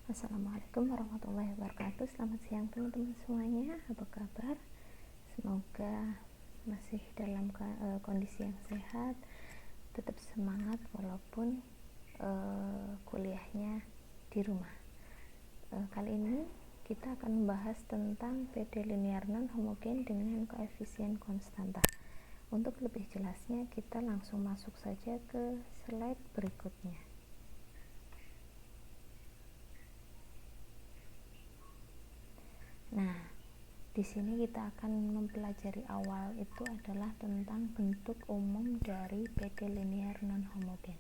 Assalamualaikum warahmatullahi wabarakatuh. Selamat siang teman-teman semuanya. Apa kabar? Semoga masih dalam kondisi yang sehat, tetap semangat walaupun kuliahnya di rumah. Kali ini kita akan membahas tentang PD linear non homogen dengan koefisien konstanta. Untuk lebih jelasnya kita langsung masuk saja ke slide berikutnya. Nah, di sini kita akan mempelajari awal itu adalah tentang bentuk umum dari PD linear non homogen.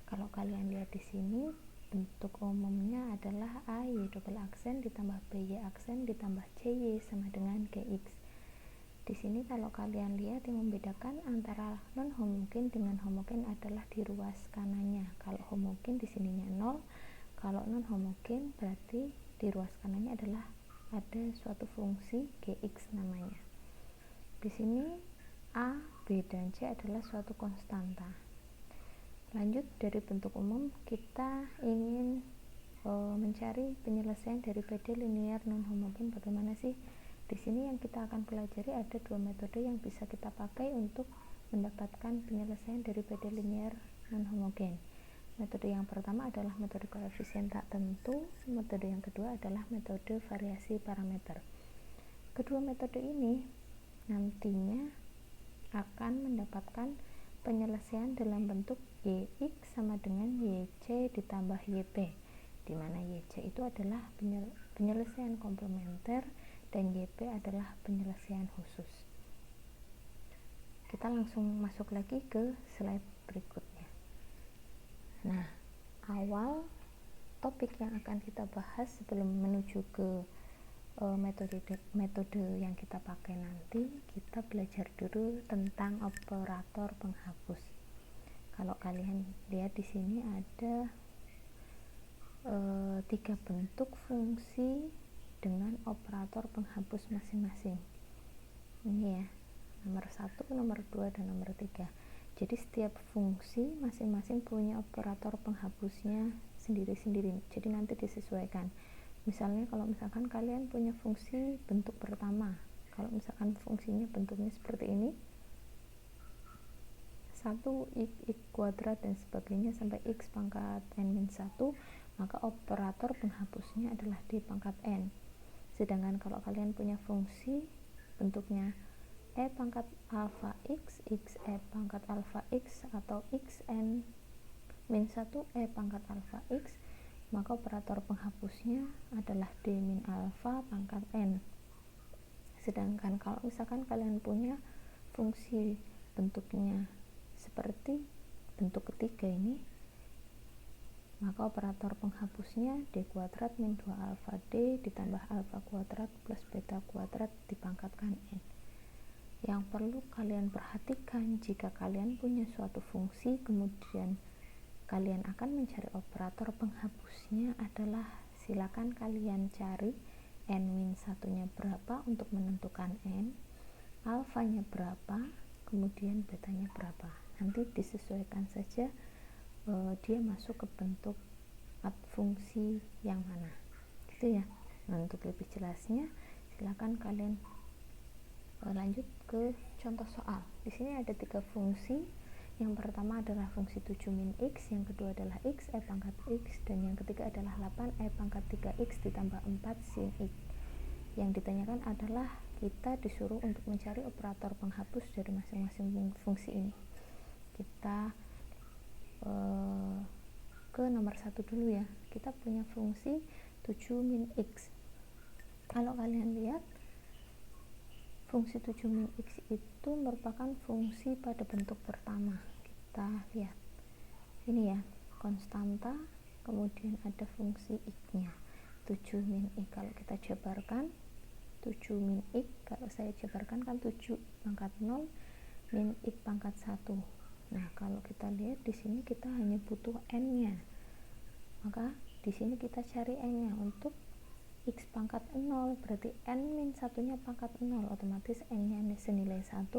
Kalau kalian lihat di sini, bentuk umumnya adalah AY double aksen ditambah BY aksen ditambah CY sama dengan GX. Di sini kalau kalian lihat yang membedakan antara non homogen dengan homogen adalah di ruas kanannya. Kalau homogen di sininya 0, kalau non homogen berarti di ruas kanannya adalah ada suatu fungsi Gx namanya. Di sini A, B, dan C adalah suatu konstanta. Lanjut dari bentuk umum, kita ingin mencari penyelesaian dari PD linear non homogen. Bagaimana sih? Di sini yang kita akan pelajari ada dua metode yang bisa kita pakai untuk mendapatkan penyelesaian dari PD linear non homogen. Metode yang pertama adalah metode koefisien tak tentu, metode yang kedua adalah metode variasi parameter. Kedua metode ini nantinya akan mendapatkan penyelesaian dalam bentuk YX sama dengan YC ditambah YP, di mana YC itu adalah penyelesaian komplementer dan YP adalah penyelesaian khusus. Kita langsung masuk lagi ke slide berikutnya. Nah, awal topik yang akan kita bahas sebelum menuju ke metode yang kita pakai nanti, kita belajar dulu tentang operator penghapus. Kalau kalian lihat di sini ada 3 bentuk fungsi dengan operator penghapus masing-masing. Ini ya, nomor 1, nomor 2, dan nomor 3. Jadi setiap fungsi masing-masing punya operator penghapusnya sendiri-sendiri. Jadi nanti disesuaikan. Misalnya kalau misalkan kalian punya fungsi bentuk pertama, kalau misalkan fungsinya bentuknya seperti ini, 1 x kuadrat dan sebagainya sampai x pangkat n-1, maka operator penghapusnya adalah d pangkat n. Sedangkan kalau kalian punya fungsi bentuknya e pangkat alfa x, x e pangkat alfa x, atau xn min 1 e pangkat alfa x, maka operator penghapusnya adalah d min alfa pangkat n. Sedangkan kalau misalkan kalian punya fungsi bentuknya seperti bentuk ketiga ini, maka operator penghapusnya d kuadrat min 2 alfa d ditambah alfa kuadrat plus beta kuadrat dipangkatkan n. Yang perlu kalian perhatikan jika kalian punya suatu fungsi kemudian kalian akan mencari operator penghapusnya adalah silakan kalian cari n-1 nya berapa untuk menentukan n, alfanya berapa, kemudian betanya berapa. Nanti disesuaikan saja dia masuk ke bentuk fungsi yang mana, gitu ya. Nah, untuk lebih jelasnya silakan kalian lanjut ke contoh soal. Di sini ada 3 fungsi. Yang pertama adalah fungsi 7 min x, yang kedua adalah x e pangkat x, dan yang ketiga adalah 8 e pangkat 3x ditambah 4 sin x. Yang ditanyakan adalah kita disuruh untuk mencari operator penghapus dari masing-masing fungsi ini. Kita ke nomor 1 dulu ya. Kita punya fungsi 7 min x. Kalau kalian lihat, fungsi 7 min x itu merupakan fungsi pada bentuk pertama. Kita lihat ini ya, konstanta, kemudian ada fungsi x nya 7 min x. Kalau kita jabarkan 7 min x, kalau saya jabarkan kan 7 pangkat 0 min x pangkat 1. Nah, kalau kita lihat di sini kita hanya butuh n nya, maka di sini kita cari n nya untuk x pangkat 0, berarti n min 1 nya pangkat 0, otomatis n nya senilai 1.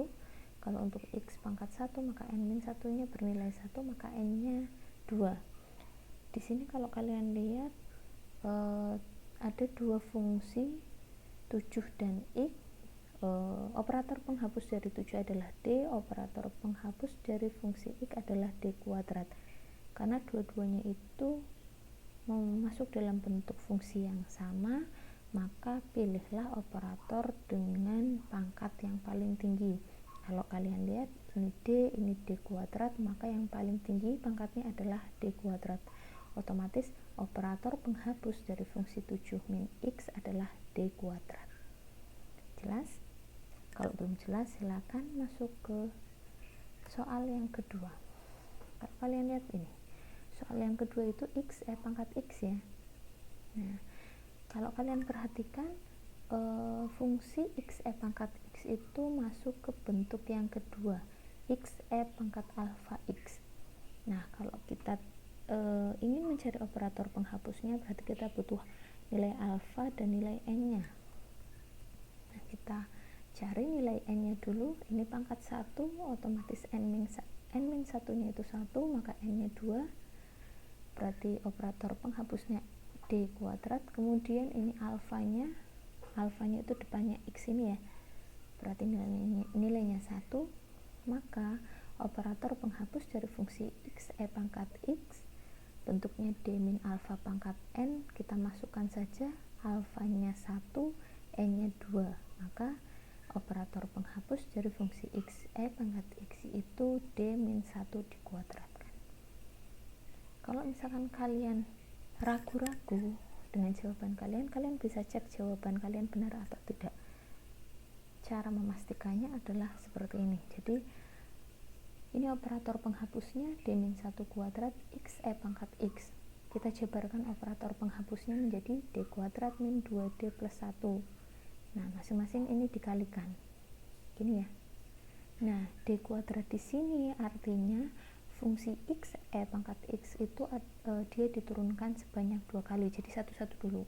Kalau untuk x pangkat 1 maka n min 1 nya bernilai 1, maka n nya 2. Di sini kalau kalian lihat ada dua fungsi 7 dan X, operator penghapus dari 7 adalah D, operator penghapus dari fungsi X adalah D kuadrat. Karena dua-duanya itu masuk dalam bentuk fungsi yang sama, maka pilihlah operator dengan pangkat yang paling tinggi. Kalau kalian lihat ini D kuadrat, maka yang paling tinggi pangkatnya adalah D kuadrat. Otomatis operator penghapus dari fungsi 7 min X adalah D kuadrat. Jelas? Kalau belum jelas silakan masuk ke soal yang kedua. Kalau kalian lihat ini, soal yang kedua itu X pangkat X ya. Nah, kalau kalian perhatikan fungsi X pangkat X itu masuk ke bentuk yang kedua, X pangkat alfa X. Nah, kalau kita ingin mencari operator penghapusnya, berarti kita butuh nilai alfa dan nilai n-nya. Nah, kita cari nilai n-nya dulu. Ini pangkat 1, otomatis n-1 nya itu 1, maka n-nya 2, berarti operator penghapusnya D kuadrat. Kemudian ini alfanya itu depannya X ini ya, berarti nilainya 1, maka operator penghapus dari fungsi X pangkat X bentuknya D min alfa pangkat n. Kita masukkan saja alfanya 1, n-nya 2, maka operator penghapus dari fungsi X pangkat X itu D min 1 dikuadratkan. Kalau misalkan kalian ragu-ragu dengan jawaban kalian bisa cek jawaban kalian benar atau tidak. Cara memastikannya adalah seperti ini. Jadi ini operator penghapusnya D min 1 kuadrat X pangkat X. Kita jabarkan operator penghapusnya menjadi D kuadrat min 2D plus 1. Nah, masing-masing ini dikalikan. Gini ya. Nah, D kuadrat di sini artinya fungsi X pangkat X itu dia diturunkan sebanyak 2 kali. Jadi satu-satu dulu.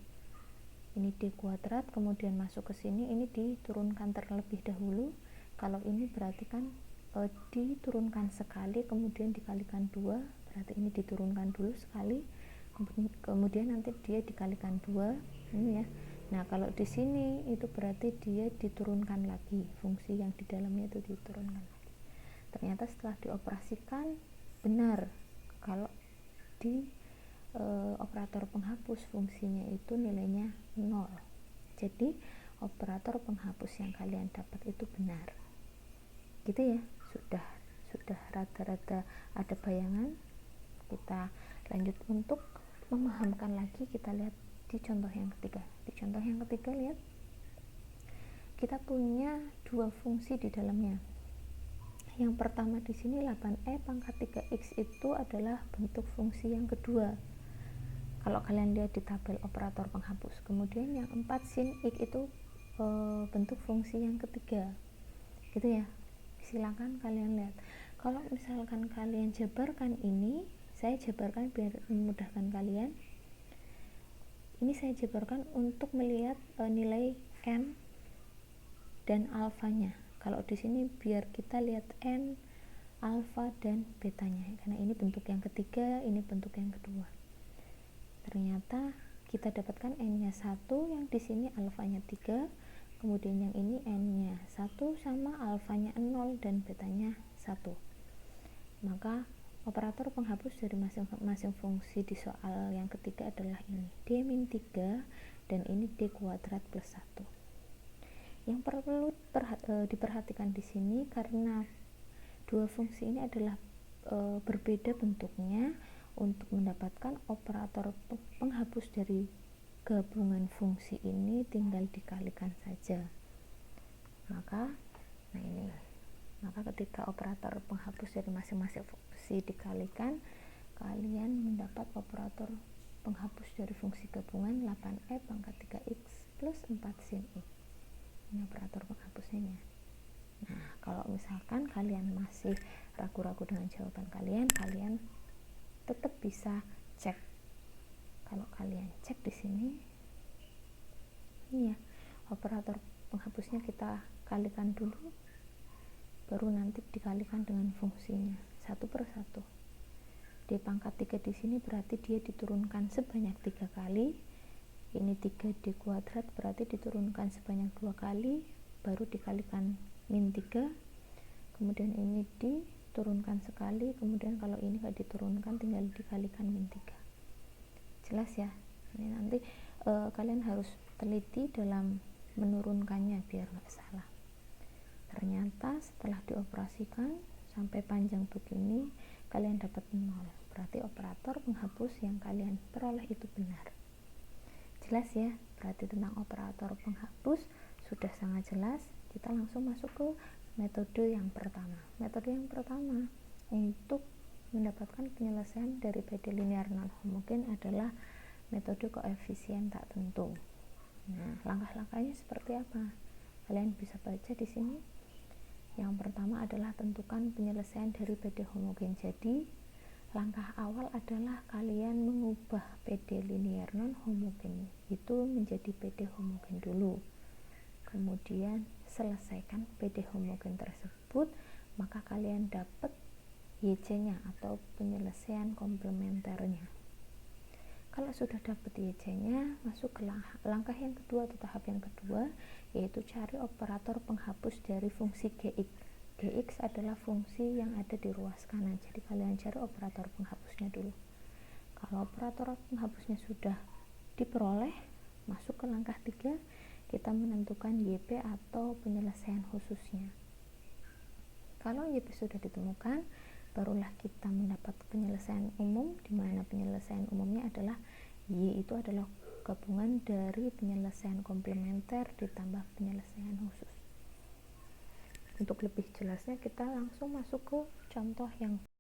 Ini D kuadrat, kemudian masuk ke sini, ini diturunkan terlebih dahulu. Kalau ini berarti kan diturunkan sekali, kemudian dikalikan 2, berarti ini diturunkan dulu sekali, kemudian nanti dia dikalikan 2, ini ya. Nah, kalau di sini itu berarti dia diturunkan lagi, fungsi yang di dalamnya itu diturunkan lagi. Ternyata setelah dioperasikan benar kalau di operator penghapus fungsinya itu nilainya 0. Jadi operator penghapus yang kalian dapat itu benar. Gitu ya. Sudah rada-rada ada bayangan. Kita lanjut untuk memahamkan lagi. Kita lihat di contoh yang ketiga. Di contoh yang ketiga lihat, kita punya dua fungsi di dalamnya. Yang pertama di sini 8e pangkat 3x itu adalah bentuk fungsi yang kedua. Kalau kalian lihat di tabel operator penghapus. Kemudian yang 4 sin x itu bentuk fungsi yang ketiga. Gitu ya. Silakan kalian lihat. Kalau misalkan kalian jabarkan ini, saya jabarkan biar memudahkan kalian. Ini saya jabarkan untuk melihat nilai n dan alfanya. Kalau di sini biar kita lihat n, alfa dan betanya. Karena ini bentuk yang ketiga, ini bentuk yang kedua. Ternyata kita dapatkan n-nya 1, yang di sini alfanya 3. Kemudian yang ini n-nya 1 sama alfanya 0 dan betanya 1. Maka operator penghapus dari masing-masing fungsi di soal yang ketiga adalah ini D min 3 dan ini D kuadrat plus 1. Yang perlu diperhatikan di sini karena dua fungsi ini adalah berbeda bentuknya, untuk mendapatkan operator penghapus dari gabungan fungsi ini tinggal dikalikan saja. Maka ketika operator penghapus dari masing-masing fungsi dikalikan, kalian mendapat operator penghapus dari fungsi gabungan 8e pangkat 3x plus 4 sin x. Ini operator penghapusnya. Nah, kalau misalkan kalian masih ragu-ragu dengan jawaban kalian tetap bisa cek. Kalau kalian cek di sini, ini ya, operator penghapusnya kita kalikan dulu, baru nanti dikalikan dengan fungsinya 1/1. D pangkat 3 di sini berarti dia diturunkan sebanyak 3 kali. ini 3D kuadrat berarti diturunkan sebanyak 2 kali baru dikalikan min 3, kemudian ini diturunkan sekali, kemudian kalau ini nggak diturunkan tinggal dikalikan min 3. Jelas ya? Ini nanti kalian harus teliti dalam menurunkannya biar nggak salah. Ternyata setelah dioperasikan sampai panjang begini kalian dapat 0, berarti operator penghapus yang kalian peroleh itu benar. Jelas ya? Berarti tentang operator penghapus sudah sangat jelas. Kita langsung masuk ke metode yang pertama. Metode yang pertama untuk mendapatkan penyelesaian dari PD linear non homogen adalah metode koefisien tak tentu. Nah, langkah-langkahnya seperti apa? Kalian bisa baca di sini. Yang pertama adalah tentukan penyelesaian dari PD homogen. Jadi, langkah awal adalah kalian mengubah PD linear non homogen itu menjadi PD homogen dulu. Kemudian selesaikan PD homogen tersebut, maka kalian dapat YC-nya atau penyelesaian komplementernya. Kalau sudah dapat YC-nya, masuk ke langkah yang kedua atau tahap yang kedua, yaitu cari operator penghapus dari fungsi Gx. Gx adalah fungsi yang ada di ruas kanan, jadi kalian cari operator penghapusnya dulu. Kalau operator penghapusnya sudah diperoleh, masuk ke langkah 3, kita menentukan YP atau penyelesaian khususnya. Kalau YP sudah ditemukan, barulah kita mendapat penyelesaian umum, di mana penyelesaian umumnya adalah Y itu adalah gabungan dari penyelesaian komplementer ditambah penyelesaian khusus. Untuk lebih jelasnya kita langsung masuk ke contoh yang